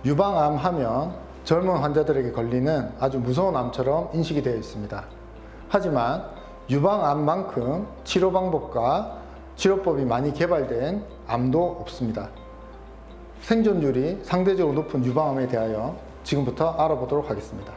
유방암 하면 젊은 환자들에게 걸리는 아주 무서운 암처럼 인식이 되어 있습니다. 하지만 유방암만큼 치료 방법과 치료법이 많이 개발된 암도 없습니다. 생존율이 상대적으로 높은 유방암에 대하여 지금부터 알아보도록 하겠습니다.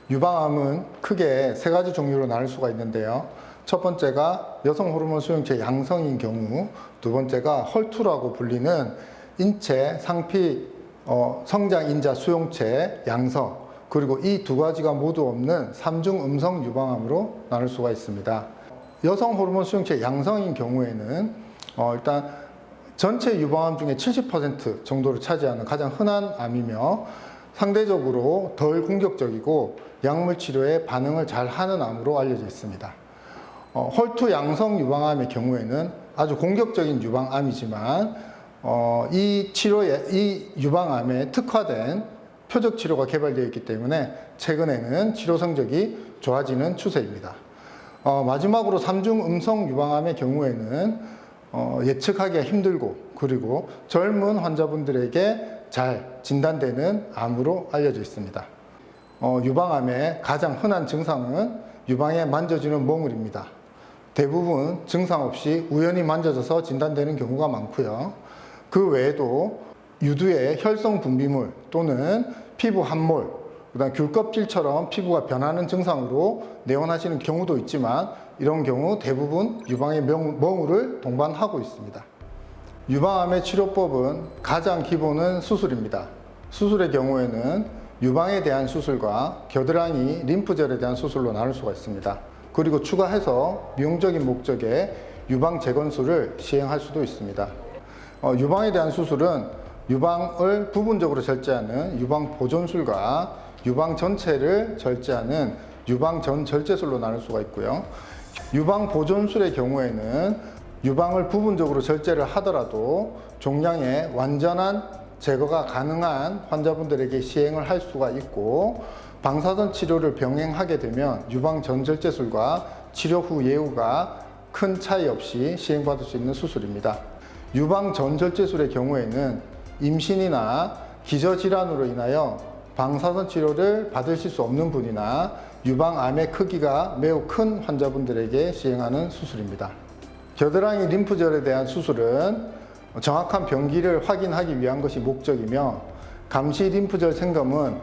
유방암은 크게 세 가지 종류로 나눌 수가 있는데요. 첫 번째가 여성 호르몬 수용체 양성인 경우, 두 번째가 헐투라고 불리는 인체 상피 성장 인자 수용체 양성, 그리고 이 두 가지가 모두 없는 삼중 음성 유방암으로 나눌 수가 있습니다. 여성 호르몬 수용체 양성인 경우에는 일단 전체 유방암 중에 70% 정도를 차지하는 가장 흔한 암이며 상대적으로 덜 공격적이고 약물 치료에 반응을 잘 하는 암으로 알려져 있습니다. 헐투 양성 유방암의 경우에는 아주 공격적인 유방암이지만 이 유방암에 특화된 표적 치료가 개발되어 있기 때문에 최근에는 치료 성적이 좋아지는 추세입니다. 마지막으로 삼중 음성 유방암의 경우에는 예측하기가 힘들고 그리고 젊은 환자분들에게 잘 진단되는 암으로 알려져 있습니다. 유방암의 가장 흔한 증상은 유방에 만져지는 몽울입니다. 대부분 증상 없이 우연히 만져져서 진단되는 경우가 많고요. 그 외에도 유두의 혈성 분비물 또는 피부 함몰, 그다음 귤껍질처럼 피부가 변하는 증상으로 내원하시는 경우도 있지만 이런 경우 대부분 유방의 몽울을 동반하고 있습니다. 유방암의 치료법은 가장 기본은 수술입니다. 수술의 경우에는 유방에 대한 수술과 겨드랑이 림프절에 대한 수술로 나눌 수가 있습니다. 그리고 추가해서 미용적인 목적의 유방 재건술을 시행할 수도 있습니다. 유방에 대한 수술은 유방을 부분적으로 절제하는 유방 보존술과 유방 전체를 절제하는 유방 전절제술로 나눌 수가 있고요. 유방 보존술의 경우에는 유방을 부분적으로 절제를 하더라도 종양의 완전한 제거가 가능한 환자분들에게 시행을 할 수가 있고, 방사선 치료를 병행하게 되면 유방 전절제술과 치료 후 예후가 큰 차이 없이 시행받을 수 있는 수술입니다. 유방 전절제술의 경우에는 임신이나 기저질환으로 인하여 방사선 치료를 받으실 수 없는 분이나 유방암의 크기가 매우 큰 환자분들에게 시행하는 수술입니다. 겨드랑이 림프절에 대한 수술은 정확한 병기를 확인하기 위한 것이 목적이며, 감시 림프절 생검은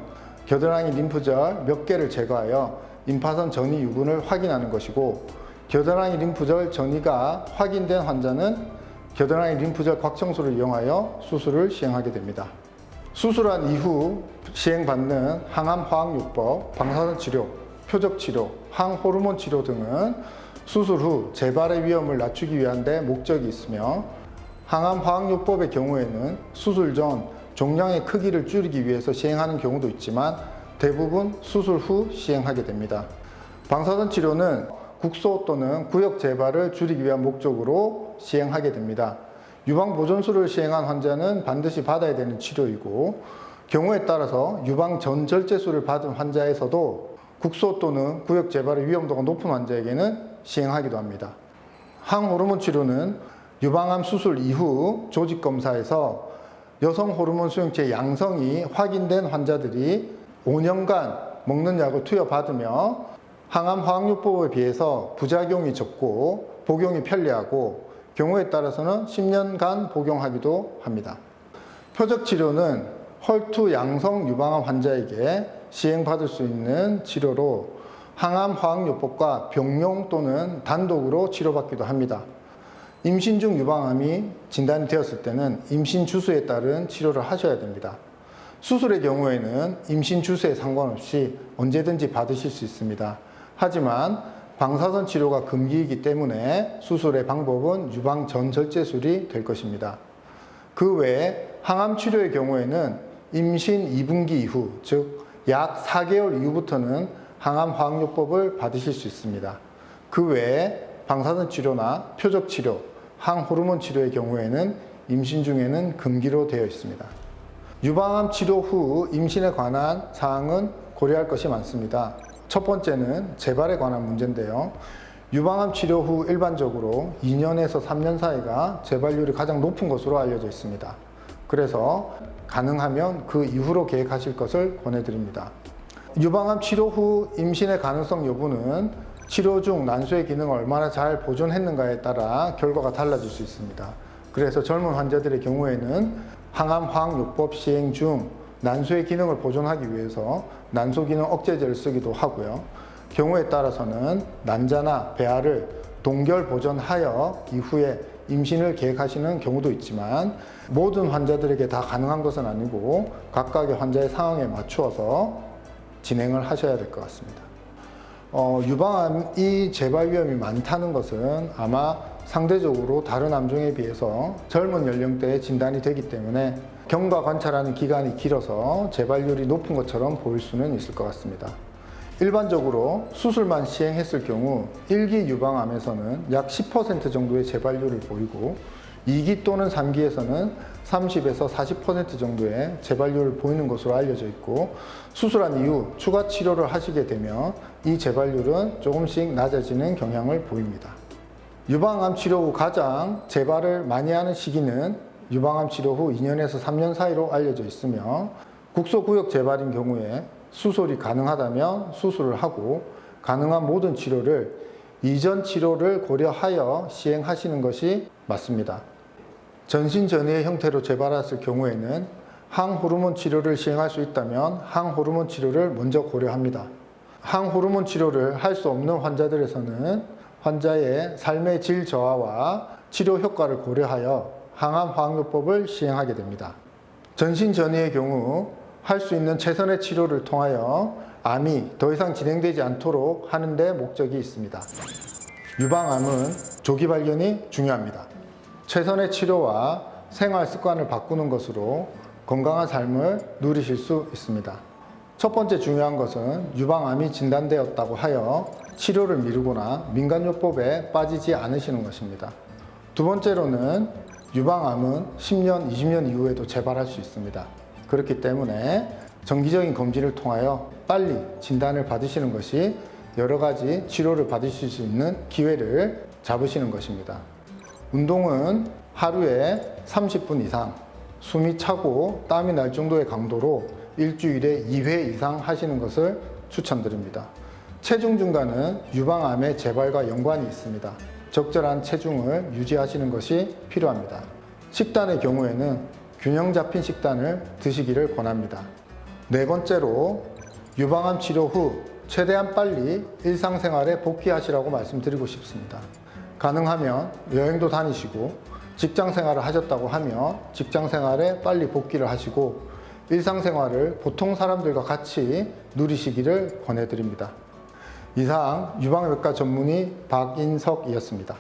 겨드랑이 림프절 몇 개를 제거하여 임파선 전이 유분을 확인하는 것이고, 겨드랑이 림프절 전이가 확인된 환자는 겨드랑이 림프절 곽청소를 이용하여 수술을 시행하게 됩니다. 수술한 이후 시행받는 항암 화학요법, 방사선 치료, 표적 치료, 항호르몬 치료 등은 수술 후 재발의 위험을 낮추기 위한 데 목적이 있으며, 항암 화학요법의 경우에는 수술 전 종양의 크기를 줄이기 위해서 시행하는 경우도 있지만 대부분 수술 후 시행하게 됩니다. 방사선 치료는 국소 또는 구역 재발을 줄이기 위한 목적으로 시행하게 됩니다. 유방 보존술을 시행한 환자는 반드시 받아야 되는 치료이고, 경우에 따라서 유방 전절제술을 받은 환자에서도 국소 또는 구역 재발의 위험도가 높은 환자에게는 시행하기도 합니다. 항호르몬 치료는 유방암 수술 이후 조직 검사에서 여성 호르몬 수용체 양성이 확인된 환자들이 5년간 먹는 약을 투여받으며 항암 화학요법에 비해서 부작용이 적고 복용이 편리하고, 경우에 따라서는 10년간 복용하기도 합니다. 표적 치료는 헐투 양성 유방암 환자에게 시행받을 수 있는 치료로 항암 화학요법과 병용 또는 단독으로 치료받기도 합니다. 임신 중 유방암이 진단이 되었을 때는 임신 주수에 따른 치료를 하셔야 됩니다. 수술의 경우에는 임신 주수에 상관없이 언제든지 받으실 수 있습니다. 하지만 방사선 치료가 금기이기 때문에 수술의 방법은 유방 전절제술이 될 것입니다. 그 외에 항암 치료의 경우에는 임신 2분기 이후, 즉 약 4개월 이후부터는 항암 화학요법을 받으실 수 있습니다. 그 외에 방사선 치료나 표적 치료, 항호르몬 치료의 경우에는 임신 중에는 금기로 되어 있습니다. 유방암 치료 후 임신에 관한 사항은 고려할 것이 많습니다. 첫 번째는 재발에 관한 문제인데요. 유방암 치료 후 일반적으로 2년에서 3년 사이가 재발률이 가장 높은 것으로 알려져 있습니다. 그래서 가능하면 그 이후로 계획하실 것을 권해드립니다. 유방암 치료 후 임신의 가능성 여부는 치료 중 난소의 기능을 얼마나 잘 보존했는가에 따라 결과가 달라질 수 있습니다. 그래서 젊은 환자들의 경우에는 항암 화학요법 시행 중 난소의 기능을 보존하기 위해서 난소 기능 억제제를 쓰기도 하고요. 경우에 따라서는 난자나 배아를 동결 보존하여 이후에 임신을 계획하시는 경우도 있지만 모든 환자들에게 다 가능한 것은 아니고 각각의 환자의 상황에 맞추어서 진행을 하셔야 될 것 같습니다. 유방암이 재발 위험이 많다는 것은 아마 상대적으로 다른 암종에 비해서 젊은 연령대에 진단이 되기 때문에 경과 관찰하는 기간이 길어서 재발률이 높은 것처럼 보일 수는 있을 것 같습니다. 일반적으로 수술만 시행했을 경우 1기 유방암에서는 약 10% 정도의 재발률을 보이고 2기 또는 3기에서는 30에서 40% 정도의 재발률을 보이는 것으로 알려져 있고 수술한 이후 추가 치료를 하시게 되면 이 재발률은 조금씩 낮아지는 경향을 보입니다. 유방암 치료 후 가장 재발을 많이 하는 시기는 유방암 치료 후 2년에서 3년 사이로 알려져 있으며 국소구역 재발인 경우에 수술이 가능하다면 수술을 하고 가능한 모든 치료를 이전 치료를 고려하여 시행하시는 것이 맞습니다. 전신 전이의 형태로 재발했을 경우에는 항호르몬 치료를 시행할 수 있다면 항호르몬 치료를 먼저 고려합니다. 항호르몬 치료를 할 수 없는 환자들에서는 환자의 삶의 질 저하와 치료 효과를 고려하여 항암 화학요법을 시행하게 됩니다. 전신 전이의 경우 할 수 있는 최선의 치료를 통하여 암이 더 이상 진행되지 않도록 하는 데 목적이 있습니다. 유방암은 조기 발견이 중요합니다. 최선의 치료와 생활 습관을 바꾸는 것으로 건강한 삶을 누리실 수 있습니다. 첫 번째 중요한 것은 유방암이 진단되었다고 하여 치료를 미루거나 민간요법에 빠지지 않으시는 것입니다. 두 번째로는 유방암은 10년, 20년 이후에도 재발할 수 있습니다. 그렇기 때문에 정기적인 검진을 통하여 빨리 진단을 받으시는 것이 여러 가지 치료를 받으실 수 있는 기회를 잡으시는 것입니다. 운동은 하루에 30분 이상, 숨이 차고 땀이 날 정도의 강도로 일주일에 2회 이상 하시는 것을 추천드립니다. 체중 증가는 유방암의 재발과 연관이 있습니다. 적절한 체중을 유지하시는 것이 필요합니다. 식단의 경우에는 균형 잡힌 식단을 드시기를 권합니다. 네 번째로 유방암 치료 후 최대한 빨리 일상생활에 복귀하시라고 말씀드리고 싶습니다. 가능하면 여행도 다니시고 직장생활을 하셨다고 하면 직장생활에 빨리 복귀를 하시고 일상생활을 보통 사람들과 같이 누리시기를 권해드립니다. 이상 유방외과 전문의 박인석이었습니다.